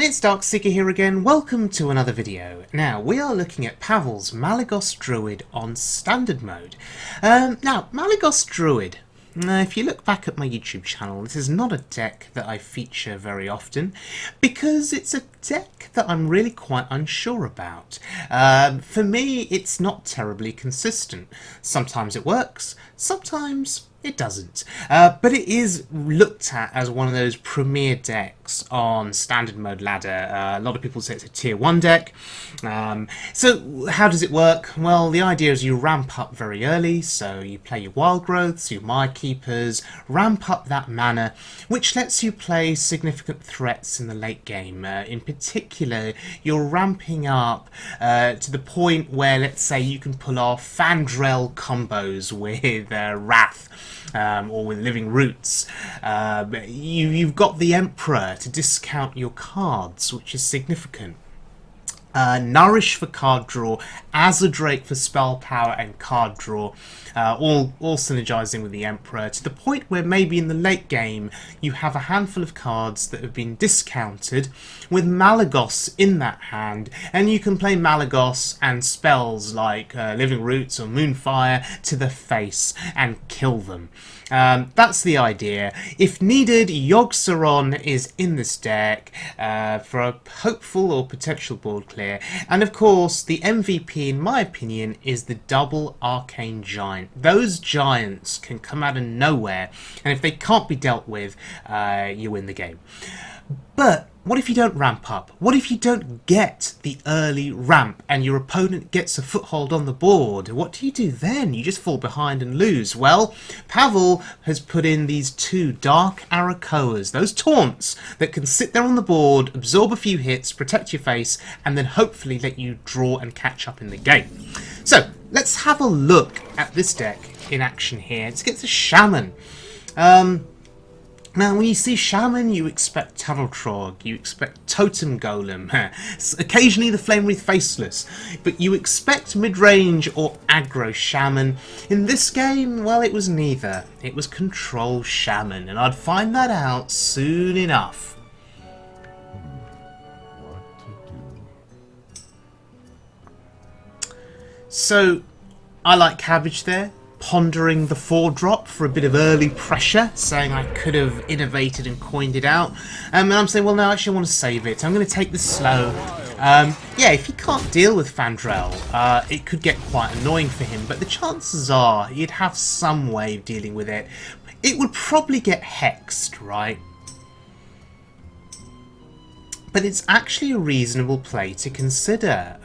everyone, it's Darkseeker here again. Welcome to another video. Now, we are looking at Paval Malygos Druid on Standard Mode. Now, Malygos Druid, if you look back at my YouTube channel, this is not a deck that I feature very often, because it's a deck that I'm really quite unsure about. For me, it's not terribly consistent. Sometimes it works, sometimes it doesn't, but it is looked at as one of those premier decks on Standard Mode ladder. A lot of people say it's a tier 1 deck. So how does it work? Well, the idea is you ramp up very early, so you play your Wild Growths, your Mire Keepers, ramp up that mana, which lets you play significant threats in the late game. In particular, you're ramping up to the point where, let's say, you can pull off Fandrel combos with Wrath, or with Living Roots. You've got the Emperor to discount your cards, which is significant. Nourish for card draw, Azadrake for spell power and card draw, all synergizing with the Emperor, to the point where maybe in the late game you have a handful of cards that have been discounted with Malygos in that hand, and you can play Malygos and spells like Living Roots or Moonfire to the face and kill them. That's the idea. If needed, Yogg is in this deck for a hopeful or potential board clear. And of course, the MVP, in my opinion, is the double Arcane Giant. Those giants can come out of nowhere, and if they can't be dealt with, you win the game. But what if you don't ramp up? What if you don't get the early ramp and your opponent gets a foothold on the board? What do you do then? You just fall behind and lose. Well, Paval has put in these two Dark Arakoas, those taunts that can sit there on the board, absorb a few hits, protect your face, and then hopefully let you draw and catch up in the game. So, let's have a look at this deck in action here. Let's get to Shaman. Now, when you see Shaman, you expect Tunneltrog, you expect Totem Golem, occasionally the Flame Wreath Faceless, but you expect mid-range or aggro Shaman. In this game, well, it was neither. It was Control Shaman, and I'd find that out soon enough. So, I like Cabbage there, pondering the 4-drop for a bit of early pressure, saying I could have innovated and coined it out. And I'm saying, well, no, actually I want to save it. I'm going to take this slow. Yeah, if he can't deal with Fandrel, it could get quite annoying for him, but the chances are he'd have some way of dealing with it. It would probably get hexed, right? But it's actually a reasonable play to consider.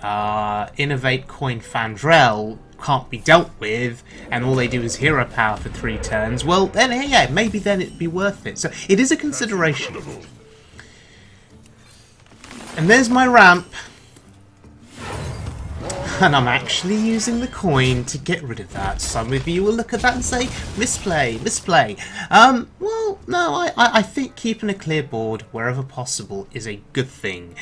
Innovate, coin Fandrel, can't be dealt with, and all they do is hero power for 3 turns. Well, then, yeah, maybe then it'd be worth it. So it is a consideration. And there's my ramp. And I'm actually using the coin to get rid of that. Some of you will look at that and say, misplay, misplay. Well, no, I think keeping a clear board wherever possible is a good thing.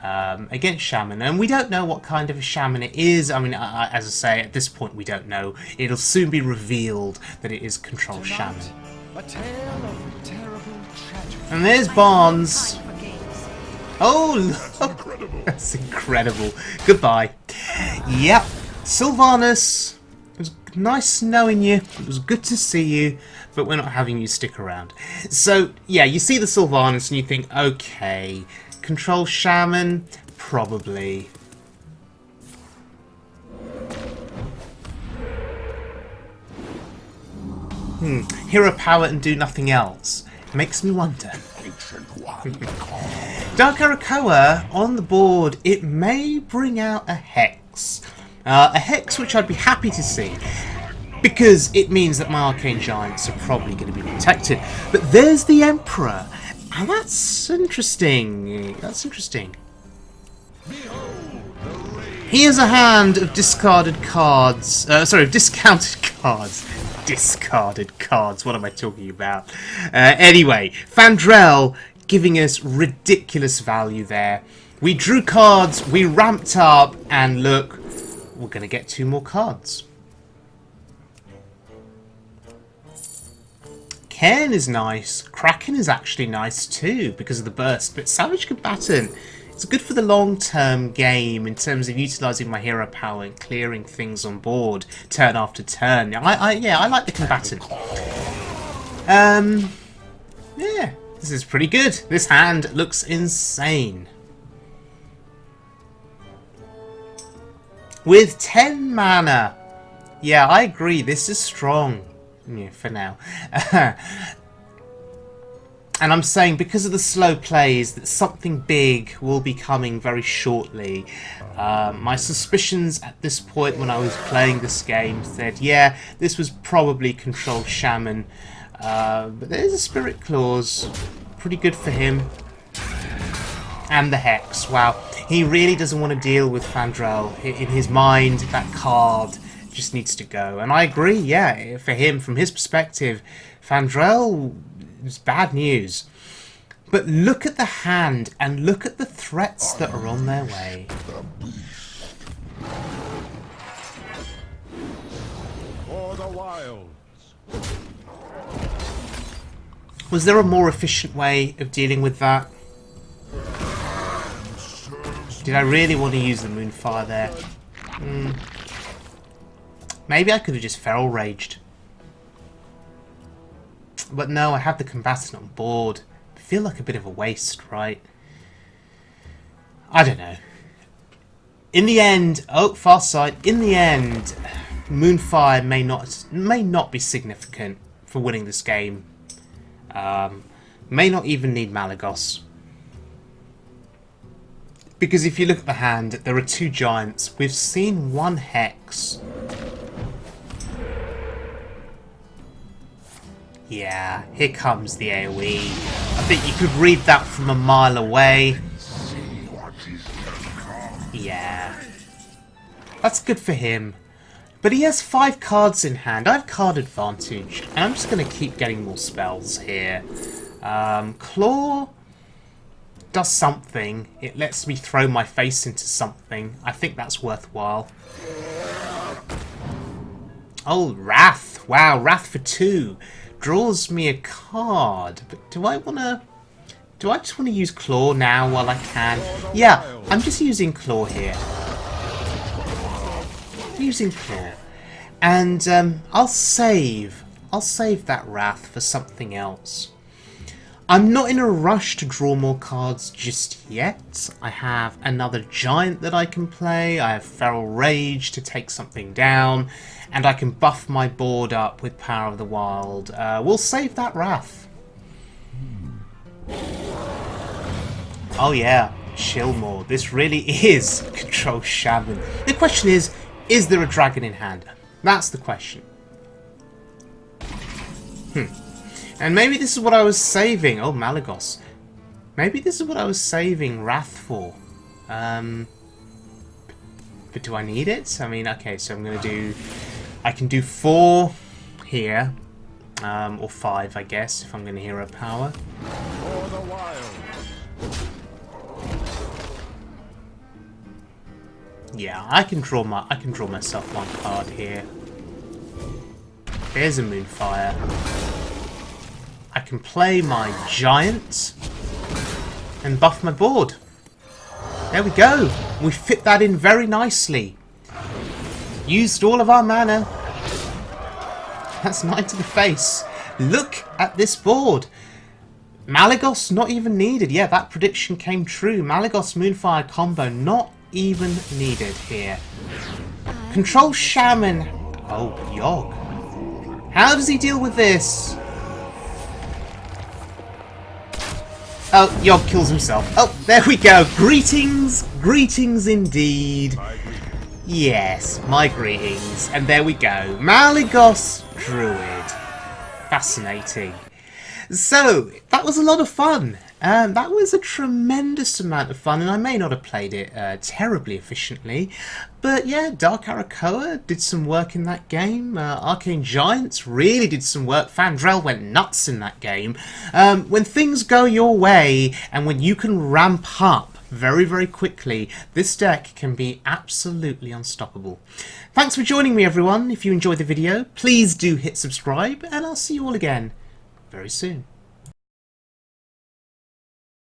Against Shaman, and we don't know what kind of a Shaman it is. I mean, as I say, at this point we don't know. It'll soon be revealed that it is Control Shaman. And there's Barnes. Oh, look! That's incredible. Goodbye. Yep, Sylvanus. It was nice knowing you. It was good to see you, but we're not having you stick around. So, yeah, you see the Sylvanus and you think, okay, Control Shaman? Probably. Hero power and do nothing else. Makes me wonder. Dark Arakoa on the board, it may bring out a Hex. A Hex which I'd be happy to see, because it means that my Arcane Giants are probably going to be protected. But there's the Emperor. And that's interesting. That's interesting. Here's a hand of discarded cards. Sorry, of discounted cards. Discarded cards. What am I talking about? Anyway, Fandrel giving us ridiculous value there. We drew cards, we ramped up, and look, we're going to get 2 more cards. Cairn is nice. Kraken is actually nice too because of the burst. But Savage Combatant is good for the long-term game in terms of utilising my hero power and clearing things on board turn after turn. I like the Combatant. Yeah, this is pretty good. This hand looks insane. With 10 mana. Yeah, I agree. This is strong. Yeah, for now. And I'm saying because of the slow plays that something big will be coming very shortly. My suspicions at this point when I was playing this game said, yeah, this was probably Control Shaman. But there's a Spirit Clause. Pretty good for him. And the Hex. Wow. He really doesn't want to deal with Fandrel. In his mind, that card just needs to go. And I agree, yeah, for him, from his perspective, Fandrel is bad news. But look at the hand and look at the threats that are on their way. For the wilds. Was there a more efficient way of dealing with that? Did I really want to use the Moonfire there? Maybe I could have just Feral Raged. But no, I have the Combatant on board. I feel like a bit of a waste, right? I don't know. In the end, oh, Farsight, in the end, Moonfire may not be significant for winning this game. May not even need Malygos. Because if you look at the hand, there are 2 giants. We've seen 1 Hex. Yeah, here comes the AoE. I think you could read that from a mile away. Yeah. That's good for him. But he has 5 cards in hand. I have card advantage. And I'm just going to keep getting more spells here. Claw does something. It lets me throw my face into something. I think that's worthwhile. Oh, Wrath. Wow, Wrath for 2. Draws me a card. But do I just want to use Claw now while I can? Yeah, I'm just using Claw here. Using Claw. And I'll save that Wrath for something else. I'm not in a rush to draw more cards just yet. I have another Giant that I can play. I have Feral Rage to take something down. And I can buff my board up with Power of the Wild. We'll save that Wrath. Oh yeah, Shilmore. This really is Control Shaman. The question is there a dragon in hand? That's the question. And maybe this is what I was saving. Oh, Malygos. Maybe this is what I was saving Wrath for. But do I need it? I mean, okay, so I'm going to do... I can do 4 here. Or 5, I guess, if I'm going to hero power. For the wild. Yeah, I can draw myself 1 card here. There's a Moonfire. I can play my Giant and buff my board. There we go. We fit that in very nicely. Used all of our mana. That's 9 to the face. Look at this board. Malygos not even needed. Yeah, that prediction came true. Malygos Moonfire combo not even needed here. Control Shaman. Oh, Yogg. How does he deal with this? Oh, Yogg kills himself. Oh, there we go. Greetings. Greetings indeed. Yes, my greetings. And there we go. Malygos Druid. Fascinating. So, that was a lot of fun. That was a tremendous amount of fun, and I may not have played it terribly efficiently. But yeah, Dark Arakoa did some work in that game. Arcane Giants really did some work. Fandrel went nuts in that game. When things go your way, and when you can ramp up very, very quickly, this deck can be absolutely unstoppable. Thanks for joining me, everyone. If you enjoyed the video, please do hit subscribe, and I'll see you all again very soon.